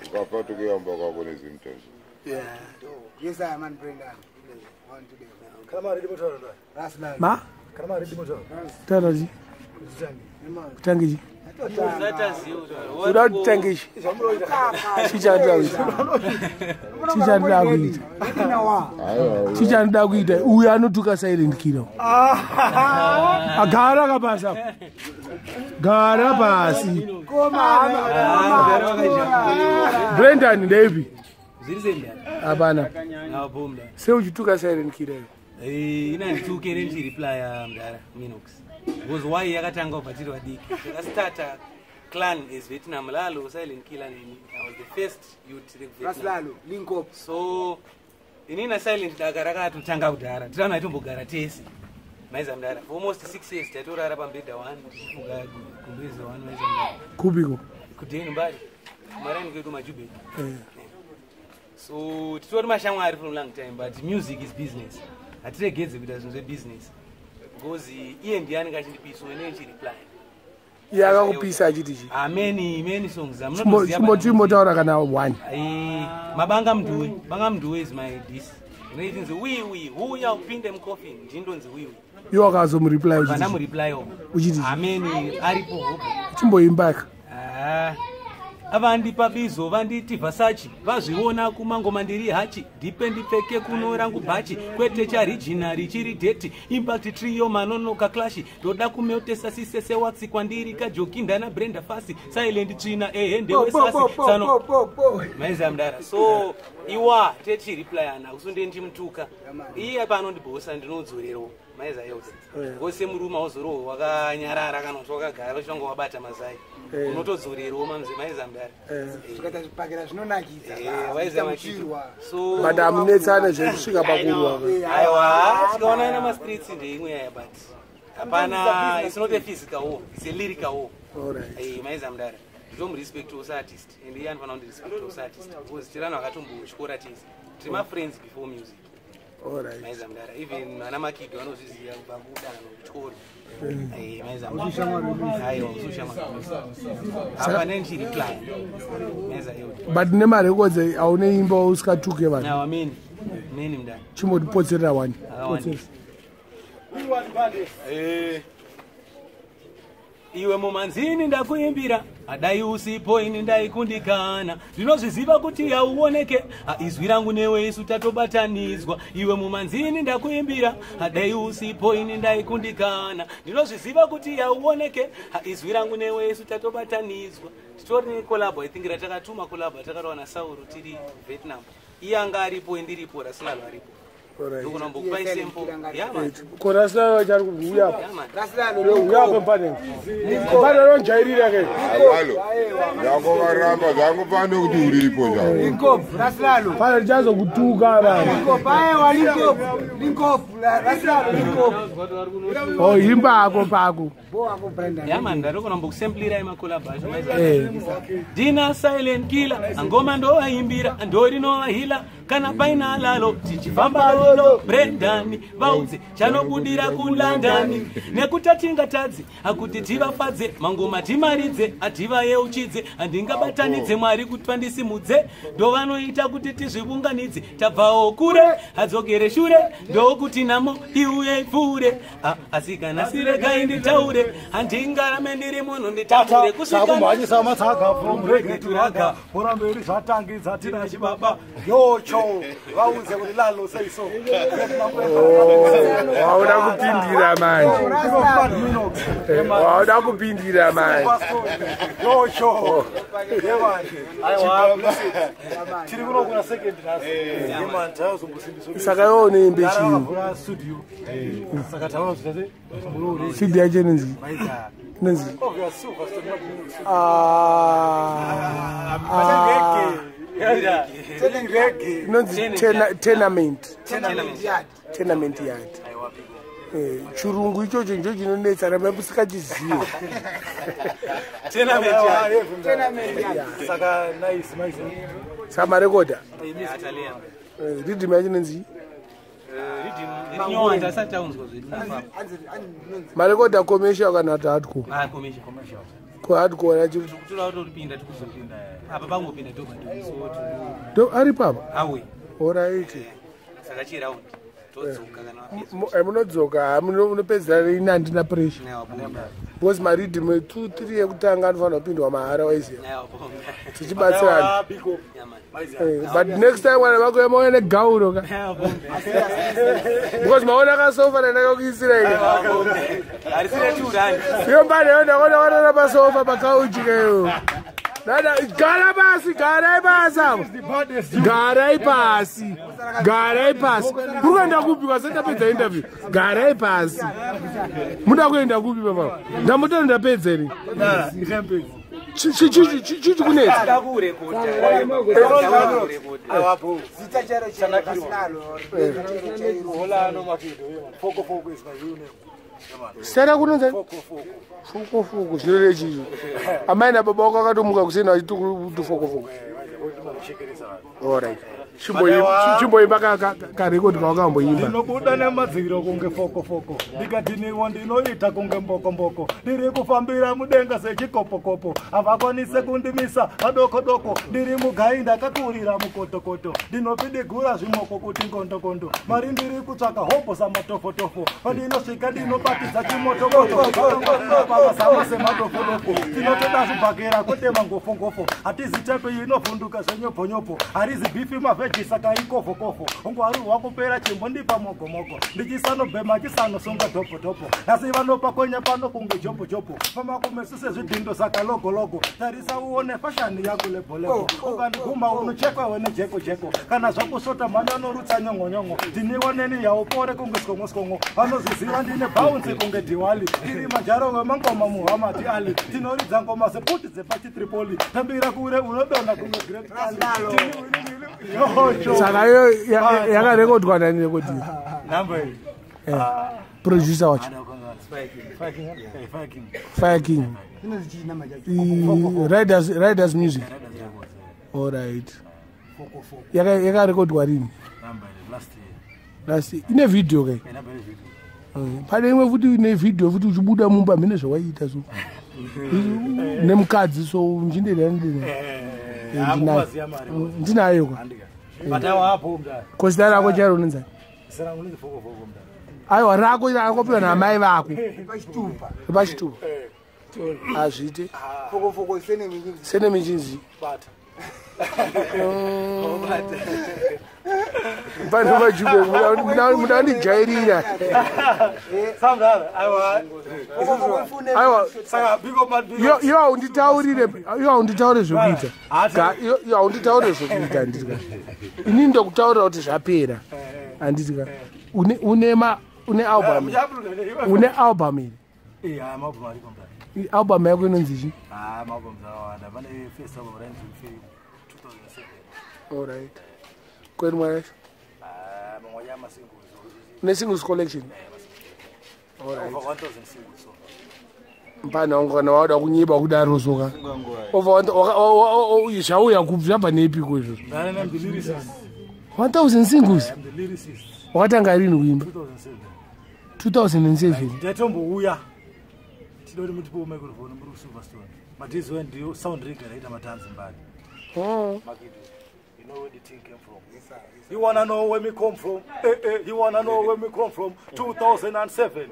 Ukapata kuyamba kwako nezimtendo. Yeah. Yes, I am man Brendan. On today. Kama ready motor ndo. Rasla. Ma? Kama ready motor. Taraji. Tangishi. Uda tangishi. Chichanda kuita. Chichanda kuita. Uyu anotuka silent killer. Agara kabasa. Gara basi. Brendan Davy. Abana. Seu uchituka silent killer. Inandituke renji reply mdara Minox. Was why yakatanga ubhatiri wadiki. Starter clan is Vietnam Lalo silent killer nini. I was the first youth to Vietnam. Lalo link up. So inina silent dagaraka tutanga kudara. Tirana itombogara tese. Maiza mdara. For almost 6 years tatorara pambeda 1 kumbizo 1 maiza mdara. Kubiko. Kudeni mbali. Marani kwetu majube. So titori mashamwari for a long time, but music is business. Atiregedze kuita zvinhu zvebusiness because iye ndiani kachindipiso ene chireply iye akakupisa achiti chi many songs chimbotaura kana one mabanga mduwe is my this unoitinzi uya upinde mcoffin ndindonzi iwo akazomureply kana mureply uchiti ameni aripo hope chimboimbaka avandipa bizo vanditi Versace vazviona kumangoma ndiri hachi ndipendipfeke kuno rangu bhachi kwete charijinari chiri deti impact trio manonoka clash ndoda kumeotesa sisese watsi kwandiri kajokinda na Brenda Fassie silent tsvina ndewe sasi sano maiza mdara so iwa techi reply ana usondendi mtuka iye pano ndibhosa ndinodzorero maiza yose ngose muruma ozoro wakanyarara kana wakagara vachongo wabata mazai unotodzorero mamze maiza mdara Zvikaita zvipakira zvinonakidza. Waiza machirwa. So madam netsana zvekusvika pakurwa. Aiwa, tikaona na ma streets ndeimwe yaya but hapana, it's not a physical war, it's a lyrical war. Alright. Maiza mdara. Don't respect to artist and the anfana respect to artist because tirano akatombo chikora tese. Tima friends before music. Alright. Maiza mdara. Even ana makido anozviziva pakuda kuchikora. Maiza but nema records aune imba usikatuke vanhu na ameni mdani chimotipotserera wani iwe mumanzini ndakuimbira adai usipo ini ndaikundikana ndinozviziva kuti hauoneke izwi rangu newe isu tatobatanizwa iwe mumanzini ndakuimbira adai usipo ini ndaikundikana ndinozviziva kuti hauoneke izwi rangu newe isu tatobatanizwa titori nekolabo I think ratakatuma kolabo takarwa na Sauro tiri Vietnam iye anga aripo endiripo Rasilalo aripo ndokunombokupa isempo korasila chari kuuya uyapo mpanengo mpanero njairira ke Halo. Yakovaramba zangu pano kuti uripo zvawo. Linkofu Rasilalo. Pana chazo kutuka vanhu. Linkofu aiwa Linkofu Rasilalo Linkofu. Oh imba ako pako. Bo ako Brendan. Yama ndarokunombokusemplira imakolabo acho Dina silent killer angoma ndo aimbira ndori no ahila kana paina lalo tichifamba lolo Brendan vaudze chanobudira kulandani nekutatinga tadzi akuti tivafadze mangoma timaridze ativa yeuchidze andingabatanidze mwari kuti pandisimudze ndo vanoita kuti tizvivunganidze tabvawo kure hadzokere shure ndokuti namo iuye ipfuure asi kana siregai nditaure handingarame ndiri munhu nditaure kusvikakumhanyisa matsaka from reggae to raga uramberi zvatangidza tina chibaba yocho vaudze kuti lalo sei so wauda kupindira manje wauda kupindira manje yocho aiwa tiri kuno kuna second rasi yemanja uzombosimbisa saka yone imbe chini studio saka taona zvitate CD yacho nenzi nenzi Tenement yard. Churungu ichocho ndio chinonetsa ramba musikachiziva. Tenement yard. Saka nice nice. Sama recorder. Atalian. Rhythm yacho nenzi rhythm nyowanda sataunzwa zvedu. Marecorder commercial kana tatko. Commercial. Ko hardcore achiri. Kutura utopinda tikuzopinda. Apa pangopinda toba Do ari papa. Awe. Alright. Saka chi round. Todzoka kana Munodzoka munopedzera inandi na pressure. Because maridi me 2 3 yekutanga anofanira kupindwa mahara waisi. Tichibatsirana. But next time when vako yamaona gauro ka. Because maona ka sofa na nakakuisira ike. Ari sire churani. Yo mbane yona kona pa sofa pa couch keyo. Nada gara basi. Kuenda kupi kwasenda pedza interview. Gara basi. Muda kuenda kupi baba. Ndamutenda ndapedza ri. Nara, ikempe. Chichi kunetsa. Ndakurekota. Awapo. Zitachero chasinalo. Holano makido. Foko is my real name. Sera kunonza. Foko. Zvinore chichi. Amaina baba wako akatomuka kusena achiti foko. Alright. Chimboimba karekodi kawakamboimba. Ndinobuda nemadziro kunge foko. Ndikadhiniwa ndinoita kunge mboko. Ndiri kufambira mudenga sechikopo. Havakwanise kundimisa padoko. Ndiri mugai ndakakurira mukoto. Ndinopidigura zvimoko kuti ngondo. Mari ndiri kutsvaka hopo samatofo. Pandinosvika ndinobatidza chimotomoto. Pavazama semadofo. Tinotoda zvibhakera kwete mangofo. Hatizi tepe inovhunduka zvenyopho. Harizi bifi mavheji saka ikofo. Ungwari wakupera chimbo ndipa mogo. Ndichisano songa topo. Nasi vanopa kwenye pano kunge jopo. Mama kumesuse zvidhindo saka logo. Tarisa uone fashion yako lepo. Ukandiguma unochekwa wene jeko. Kana zvakusota manya norutsa nyongo. Tiniwaneni yaupore kunge skongo. Vanoziziva ndine bounce kunge Diwali. Tiri majaro wemangoma Muhammad Ali. Tinoridza ngoma seputi zepachi Tripoli. Tambira kure unodona kunge Great Ali. Saka yo yakarekodwa nani kuti Number. Producer wacho. Fire King. Riders Music. Alright. Yakarekodwa rini? Last year. Ine video kai. Pane imwe futi ine video futi uchibuda mumba mine zvawaita so. Nemukadzi so njinderani. Ndinayo ko. Batawa hapo mdai. Kosita rako charo unenza. Sara unenza foko mdai. Aiwa rako akakopiwa namai vako. Pachitupa. Azvite. Foko sene mijinzi. Bata. Vanhu vajube mundandijairira. Aiwa yo unditaure zvokuita. Yo unditaure zvokuita ndika. Ini ndokutaurira kuti zvapera. Anditika. Une album. Une album iri. Album ari komba. Album yako inonzi chi? Album zawanda. Vane first album ran in 2007. Alright. Kwenu mwacho? Mmoja singles. Ne singles collection. Alright. Over 1000 singles. Mpana ungana wada kunyiba kudaro soka. Over 1000 ishauya kubva nepi kwezvo. I'm the lyricist. 1000 singles. I'm the lyricist. Wakatanga rini kuimba? 2007. Ndatombouya. Tidori mutipo microphone muri Silverstone. But is when the sound regulator matanzi mbali. Oh. You know where the thing came from. You wanna know where me come from? You wanna know where me come from? 2007.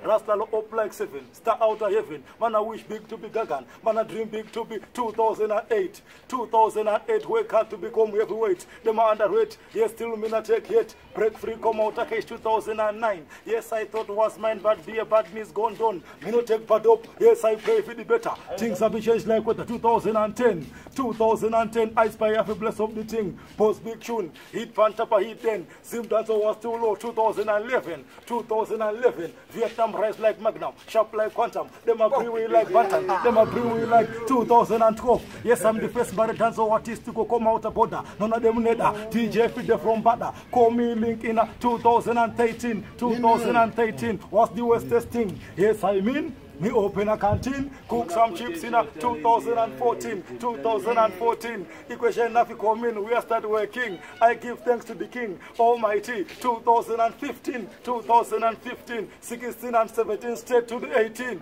Rasta look up like 7. Star out of heaven. Man, I wish big to be Gagan. Man, I dream big to be 2008. 2008, wake up to become heavyweight. The man underweight. Yes, still me not take yet. Break free, come out case 2009. Yes, I thought was mine, but be a bad miss gone done. Me no take bad up. Yes, I pray for the better. Things have been changed like what the 2010. 2010, I spy have a bless of the thing. Post big tune, hit Pantapa hit 10. Sim dancer was too low. 2011, Vietnam rise like Magnum, sharp like Quantum. Them a brewery like Bantam. Them a brewery like 2012. Yes, I'm the first barre dancer artist to come out of border. None of them neither. DJ Fide from Bada. Call me link in 2013. 2013 was the West testing. Yes, I mean. Me open a canteen, cook some chips in a 2014. Equation Nafi come in, we are start working. I give thanks to the King Almighty. 2015, 16 and 17 straight to the 18.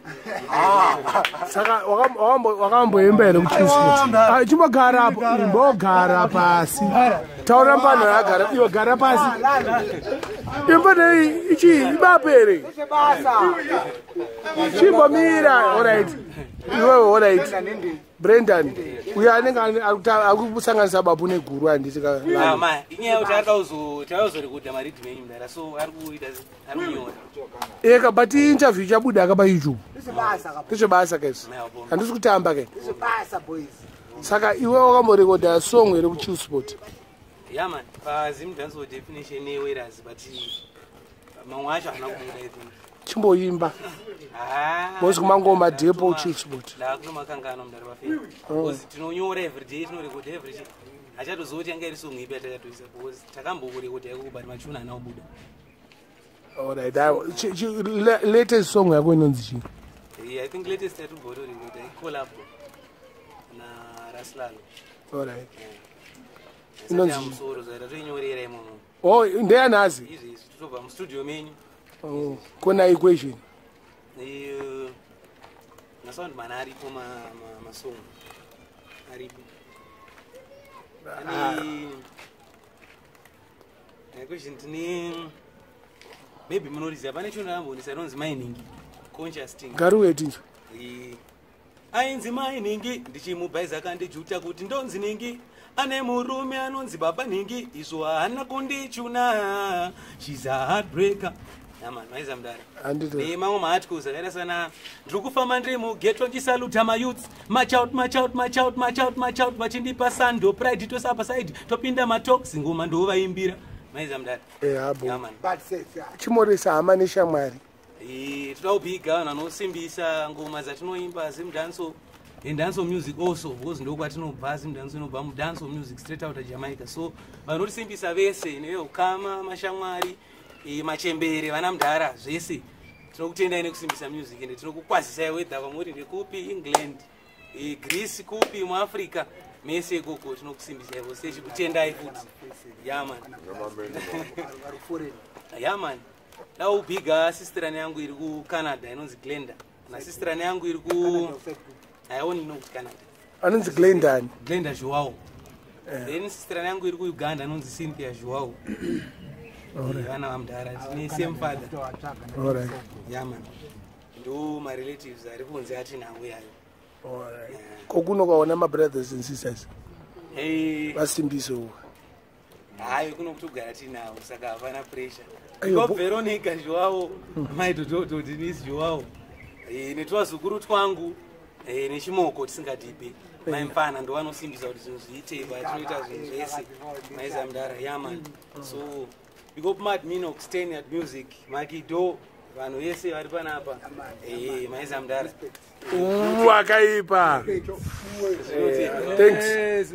Saka wakamboembera kuchisport. Chimbogara hapo, imbogara pasi. Taura mbano yagara, iwe gara pasi. Imbone ichi ibapere. Chimbomira, alright. Iwe alright. Brendan, uya anenge akusanganisa babu neguru andisika. Ma, inyaya kuti takauzo kuita maridhi menyu mudara, so ari kuita ari kunyora. Eka but interview chabuda akaba YouTube. Basa guys. Handisi kutamba ke. Basa boys. Saka iwe wakamborekoda song ere kuchill sport. Yeah man, Zim dance definition whereas but mamwe acho hana kumuda I think. Chimboimba. Bosi kumangoma depo chill sport. La kuna makangano mudari wafika. Because tinonyora every day, tinorekoda every day. Achatozoti anga iri song ipi atakatoisa because takambokurekoda yako but machuna hana kubuda. Alright, latest song yako inonzi chi? Yeah, I think latest yatu bodo rekoda collab na Raslalo. Alright. Inonzi musoro zaira toinyorera imomo. Oh, ndeyanazi? Izvi tobva mustudio menyu. Kona equation. Nasound man aripo masong aripo. Equation tini maybe munoriziva pane chinhu ndambonisa inonzi mining conscious thing. Garuweti. Ainzi mining ndichimubhaiza kandijuta kuti ndonzi ningi. Ane murume anonzi baba ningi izvo haana kundichuna. She's a heartbreaker. Yaman, maiza mudara. Mamwe maarticles akaita sana ndiri kufamba ndiri mugeto ndisaluta mayouths. March out vachindipa sando pride tosapa side topinda matalks ngoma ndovaimbira. Maiza mudara. Yaman. Chimoresa hama neshamwari. Toda kubhiga vanhu vanosimbisa ngoma dzatinoimba zimudanso. And dance music also because ndokwatinobva zimudanso inobva mudanso music straight out of Jamaica. So vanotisimbisa vese neveukama mashamwari machembere vana mudhara zvese tinokutendai nekusimbisa music ende tinokukwazisai wedha vamuri ndekupi England Greece kupi muAfrica mese ikoko tinokusimbisai vose tichikutendai futi. Yaman. Yaman. Dau bigger sisterane yangu iri kuCanada inonzi Glenda. Na sisterane yangu iri ku I only know Canada. Anonzi Glenda. Glenda Joao. Then sisterane yangu iri kuUganda inonzi Cynthia Joao. Vana vamudhara tine same father. Alright. Yaman. Ndo my relatives ari kunze atinhangu yayo. Alright. Kokuno kwaona my brothers and sisters. Vasimbiso. Hayi kunokutogara tinavo saka hapana pressure. Iko Veronica Joao, maitototo Denise Joao. Netwazukuru twangu nechimoko tisingadipi. Maimfana ndo vanosimbisa kuti zvinhu zviite vatinoita zvinhu zvese. Maiza mudara Yaman. So iko madmin okustain at music Makido vanhu vese vari panapa. Maiza mudara. Wakaipa. Thanks.